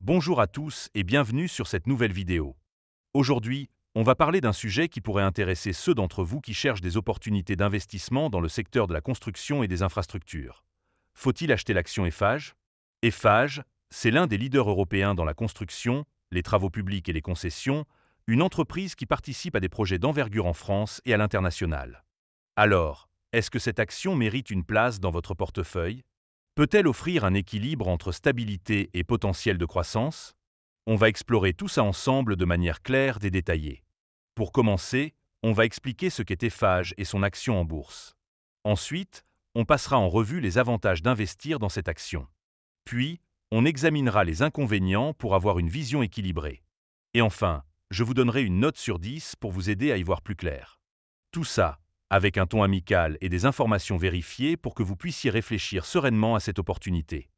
Bonjour à tous et bienvenue sur cette nouvelle vidéo. Aujourd'hui, on va parler d'un sujet qui pourrait intéresser ceux d'entre vous qui cherchent des opportunités d'investissement dans le secteur de la construction et des infrastructures. Faut-il acheter l'action Eiffage? Eiffage, c'est l'un des leaders européens dans la construction, les travaux publics et les concessions, une entreprise qui participe à des projets d'envergure en France et à l'international. Alors, est-ce que cette action mérite une place dans votre portefeuille? Peut-elle offrir un équilibre entre stabilité et potentiel de croissance? On va explorer tout ça ensemble de manière claire et détaillée. Pour commencer, on va expliquer ce qu'est Eiffage et son action en bourse. Ensuite, on passera en revue les avantages d'investir dans cette action. Puis, on examinera les inconvénients pour avoir une vision équilibrée. Et enfin, je vous donnerai une note sur 10 pour vous aider à y voir plus clair. Tout ça, avec un ton amical et des informations vérifiées pour que vous puissiez réfléchir sereinement à cette opportunité.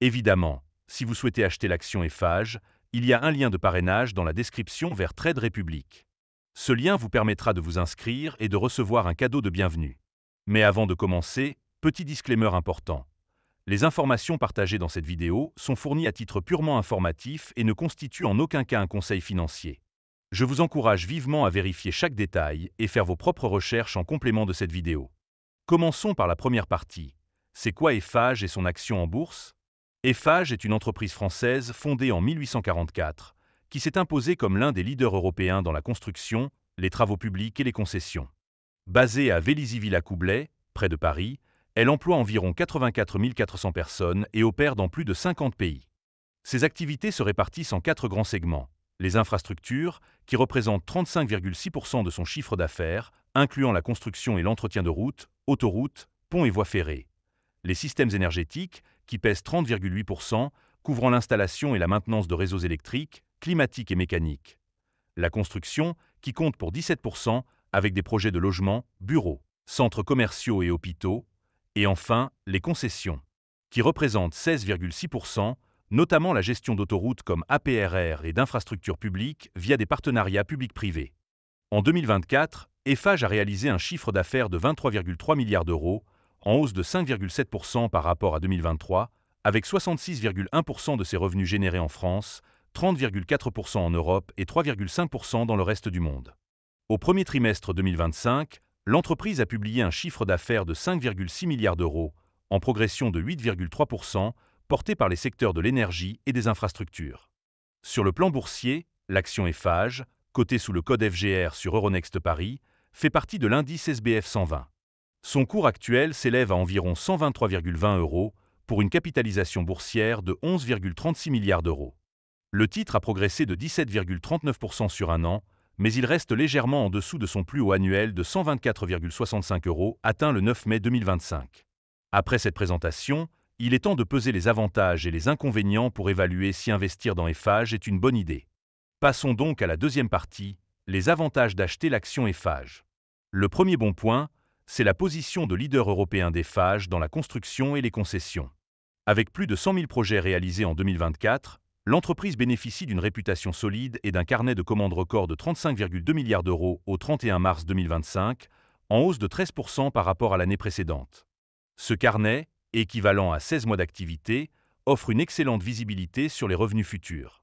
Évidemment, si vous souhaitez acheter l'action Eiffage, il y a un lien de parrainage dans la description vers Trade Republic. Ce lien vous permettra de vous inscrire et de recevoir un cadeau de bienvenue. Mais avant de commencer, petit disclaimer important. Les informations partagées dans cette vidéo sont fournies à titre purement informatif et ne constituent en aucun cas un conseil financier. Je vous encourage vivement à vérifier chaque détail et faire vos propres recherches en complément de cette vidéo. Commençons par la première partie. C'est quoi Eiffage et son action en bourse? Eiffage est une entreprise française fondée en 1844, qui s'est imposée comme l'un des leaders européens dans la construction, les travaux publics et les concessions. Basée à Vélizy-Villacoublay, près de Paris, elle emploie environ 84 400 personnes et opère dans plus de 50 pays. Ses activités se répartissent en 4 grands segments. Les infrastructures, qui représentent 35,6% de son chiffre d'affaires, incluant la construction et l'entretien de routes, autoroutes, ponts et voies ferrées. Les systèmes énergétiques, qui pèsent 30,8%, couvrant l'installation et la maintenance de réseaux électriques, climatiques et mécaniques. La construction, qui compte pour 17%, avec des projets de logements, bureaux, centres commerciaux et hôpitaux. Et enfin, les concessions, qui représentent 16,6%, notamment la gestion d'autoroutes comme APRR et d'infrastructures publiques via des partenariats publics-privés. En 2024, Eiffage a réalisé un chiffre d'affaires de 23,3 milliards d'euros, en hausse de 5,7% par rapport à 2023, avec 66,1% de ses revenus générés en France, 30,4% en Europe et 3,5% dans le reste du monde. Au premier trimestre 2025, l'entreprise a publié un chiffre d'affaires de 5,6 milliards d'euros, en progression de 8,3%, porté par les secteurs de l'énergie et des infrastructures. Sur le plan boursier, l'action Eiffage, cotée sous le code FGR sur Euronext Paris, fait partie de l'indice SBF 120. Son cours actuel s'élève à environ 123,20 euros pour une capitalisation boursière de 11,36 milliards d'euros. Le titre a progressé de 17,39% sur un an, mais il reste légèrement en dessous de son plus haut annuel de 124,65 euros atteint le 9 mai 2025. Après cette présentation, il est temps de peser les avantages et les inconvénients pour évaluer si investir dans Eiffage est une bonne idée. Passons donc à la deuxième partie, les avantages d'acheter l'action Eiffage. Le premier bon point, c'est la position de leader européen d'Eiffage dans la construction et les concessions. Avec plus de 100 000 projets réalisés en 2024, l'entreprise bénéficie d'une réputation solide et d'un carnet de commandes record de 35,2 milliards d'euros au 31 mars 2025, en hausse de 13% par rapport à l'année précédente. Ce carnet, équivalent à 16 mois d'activité, offre une excellente visibilité sur les revenus futurs.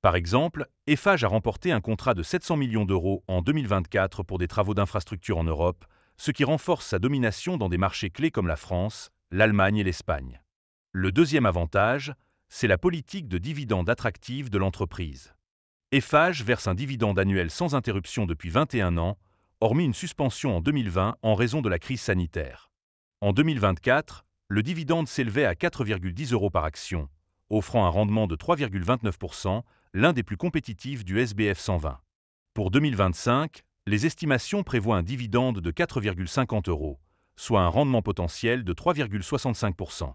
Par exemple, Eiffage a remporté un contrat de 700 millions d'euros en 2024 pour des travaux d'infrastructure en Europe, ce qui renforce sa domination dans des marchés clés comme la France, l'Allemagne et l'Espagne. Le deuxième avantage, c'est la politique de dividendes attractive de l'entreprise. Eiffage verse un dividende annuel sans interruption depuis 21 ans, hormis une suspension en 2020 en raison de la crise sanitaire. En 2024, le dividende s'élevait à 4,10 euros par action, offrant un rendement de 3,29%, l'un des plus compétitifs du SBF 120. Pour 2025, les estimations prévoient un dividende de 4,50 euros, soit un rendement potentiel de 3,65%.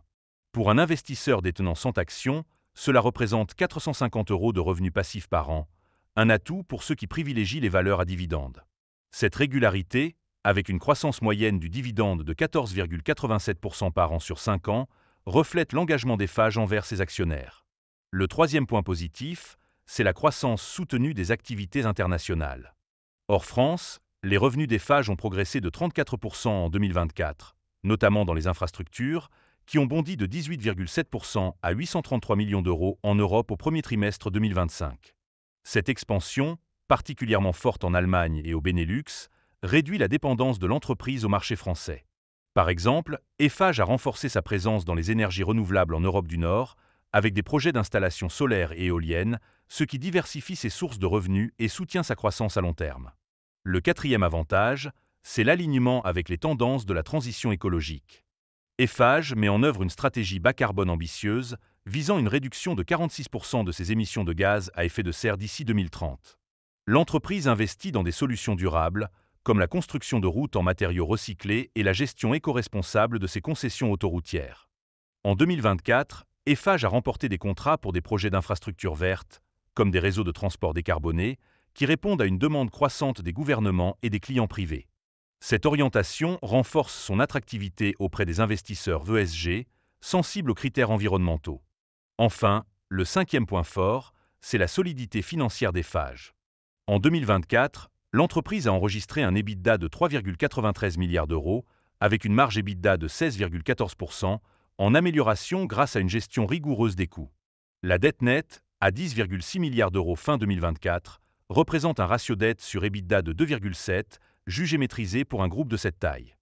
Pour un investisseur détenant 100 actions, cela représente 450 euros de revenus passifs par an, un atout pour ceux qui privilégient les valeurs à dividendes. Cette régularité, avec une croissance moyenne du dividende de 14,87% par an sur 5 ans, reflète l'engagement d'Eiffage envers ses actionnaires. Le troisième point positif, c'est la croissance soutenue des activités internationales. Hors France, les revenus d'Eiffage ont progressé de 34% en 2024, notamment dans les infrastructures, qui ont bondi de 18,7% à 833 millions d'euros en Europe au premier trimestre 2025. Cette expansion, particulièrement forte en Allemagne et au Benelux, réduit la dépendance de l'entreprise au marché français. Par exemple, Eiffage a renforcé sa présence dans les énergies renouvelables en Europe du Nord, avec des projets d'installation solaire et éolienne, ce qui diversifie ses sources de revenus et soutient sa croissance à long terme. Le quatrième avantage, c'est l'alignement avec les tendances de la transition écologique. Eiffage met en œuvre une stratégie bas carbone ambitieuse, visant une réduction de 46% de ses émissions de gaz à effet de serre d'ici 2030. L'entreprise investit dans des solutions durables, comme la construction de routes en matériaux recyclés et la gestion éco-responsable de ses concessions autoroutières. En 2024, Eiffage a remporté des contrats pour des projets d'infrastructures vertes, comme des réseaux de transport décarbonés, qui répondent à une demande croissante des gouvernements et des clients privés. Cette orientation renforce son attractivité auprès des investisseurs ESG, sensibles aux critères environnementaux. Enfin, le cinquième point fort, c'est la solidité financière d'Eiffage. En 2024, l'entreprise a enregistré un EBITDA de 3,93 milliards d'euros, avec une marge EBITDA de 16,14%, en amélioration grâce à une gestion rigoureuse des coûts. La dette nette, à 10,6 milliards d'euros fin 2024, représente un ratio dette sur EBITDA de 2,7, jugé maîtrisé pour un groupe de cette taille.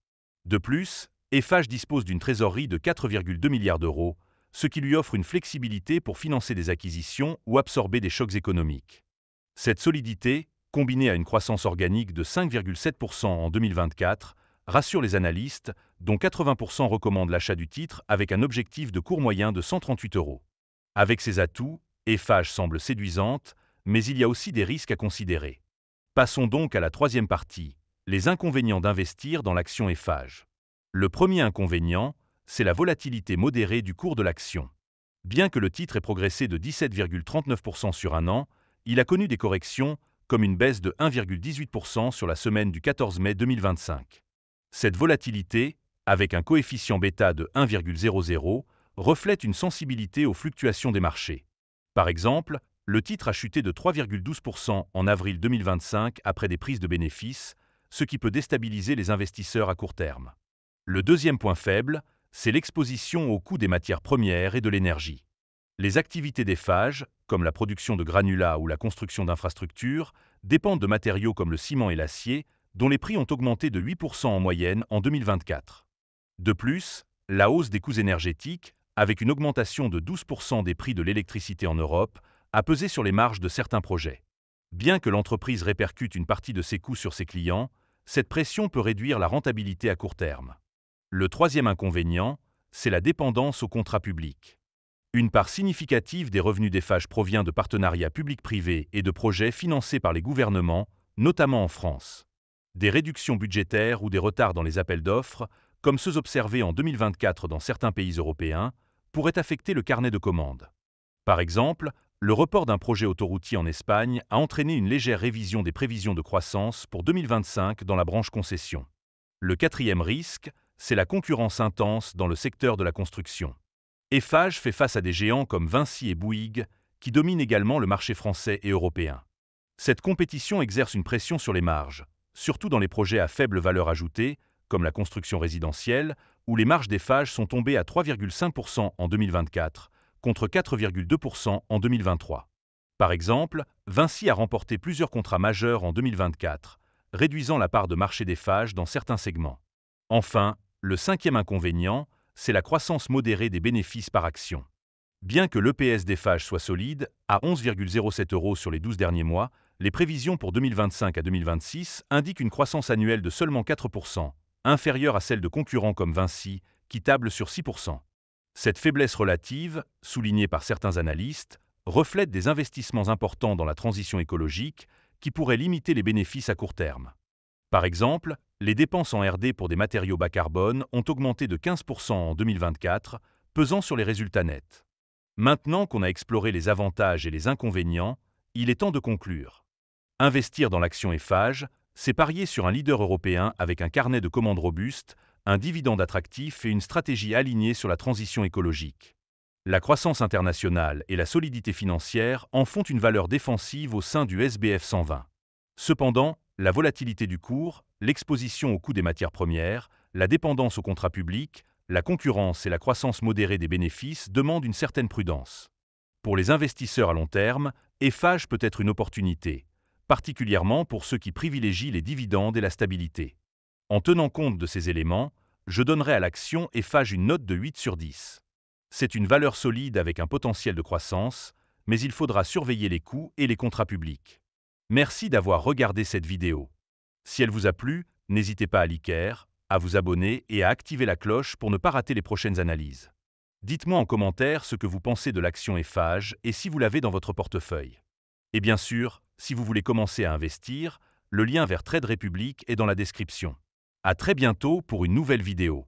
De plus, Eiffage dispose d'une trésorerie de 4,2 milliards d'euros, ce qui lui offre une flexibilité pour financer des acquisitions ou absorber des chocs économiques. Cette solidité, combinée à une croissance organique de 5,7% en 2024, rassure les analystes, dont 80% recommandent l'achat du titre avec un objectif de cours moyen de 138 euros. Avec ces atouts, Eiffage semble séduisante, mais il y a aussi des risques à considérer. Passons donc à la troisième partie, les inconvénients d'investir dans l'action Eiffage. Le premier inconvénient, c'est la volatilité modérée du cours de l'action. Bien que le titre ait progressé de 17,39% sur un an, il a connu des corrections, comme une baisse de 1,18% sur la semaine du 14 mai 2025. Cette volatilité, avec un coefficient bêta de 1,00, reflète une sensibilité aux fluctuations des marchés. Par exemple, le titre a chuté de 3,12% en avril 2025 après des prises de bénéfices, ce qui peut déstabiliser les investisseurs à court terme. Le deuxième point faible, c'est l'exposition au coût des matières premières et de l'énergie. Les activités d'Eiffage, comme la production de granulats ou la construction d'infrastructures, dépendent de matériaux comme le ciment et l'acier, dont les prix ont augmenté de 8% en moyenne en 2024. De plus, la hausse des coûts énergétiques, avec une augmentation de 12% des prix de l'électricité en Europe, a pesé sur les marges de certains projets. Bien que l'entreprise répercute une partie de ses coûts sur ses clients, cette pression peut réduire la rentabilité à court terme. Le troisième inconvénient, c'est la dépendance aux contrats publics. Une part significative des revenus d'Eiffage provient de partenariats publics-privés et de projets financés par les gouvernements, notamment en France. Des réductions budgétaires ou des retards dans les appels d'offres, comme ceux observés en 2024 dans certains pays européens, pourraient affecter le carnet de commandes. Par exemple, le report d'un projet autoroutier en Espagne a entraîné une légère révision des prévisions de croissance pour 2025 dans la branche concession. Le quatrième risque, c'est la concurrence intense dans le secteur de la construction. Eiffage fait face à des géants comme Vinci et Bouygues, qui dominent également le marché français et européen. Cette compétition exerce une pression sur les marges, surtout dans les projets à faible valeur ajoutée, comme la construction résidentielle, où les marges d'Eiffage sont tombées à 3,5% en 2024, contre 4,2% en 2023. Par exemple, Vinci a remporté plusieurs contrats majeurs en 2024, réduisant la part de marché d'Eiffage dans certains segments. Enfin, le cinquième inconvénient, c'est la croissance modérée des bénéfices par action. Bien que l'EPS d'Eiffage soit solide, à 11,07 euros sur les 12 derniers mois, les prévisions pour 2025 à 2026 indiquent une croissance annuelle de seulement 4%, inférieure à celle de concurrents comme Vinci, qui tablent sur 6%. Cette faiblesse relative, soulignée par certains analystes, reflète des investissements importants dans la transition écologique qui pourraient limiter les bénéfices à court terme. Par exemple, les dépenses en R&D pour des matériaux bas carbone ont augmenté de 15% en 2024, pesant sur les résultats nets. Maintenant qu'on a exploré les avantages et les inconvénients, il est temps de conclure. Investir dans l'action Eiffage, c'est parier sur un leader européen avec un carnet de commandes robuste, un dividende attractif et une stratégie alignée sur la transition écologique. La croissance internationale et la solidité financière en font une valeur défensive au sein du SBF 120. Cependant, la volatilité du cours, l'exposition au coût des matières premières, la dépendance aux contrats publics, La concurrence et la croissance modérée des bénéfices demandent une certaine prudence. Pour les investisseurs à long terme, Eiffage peut être une opportunité, particulièrement pour ceux qui privilégient les dividendes et la stabilité. En tenant compte de ces éléments, je donnerai à l'action Eiffage une note de 8 sur 10. C'est une valeur solide avec un potentiel de croissance, mais il faudra surveiller les coûts et les contrats publics. Merci d'avoir regardé cette vidéo. Si elle vous a plu, n'hésitez pas à liker, à vous abonner et à activer la cloche pour ne pas rater les prochaines analyses. Dites-moi en commentaire ce que vous pensez de l'action Eiffage et si vous l'avez dans votre portefeuille. Et bien sûr, si vous voulez commencer à investir, le lien vers Trade Republic est dans la description. À très bientôt pour une nouvelle vidéo.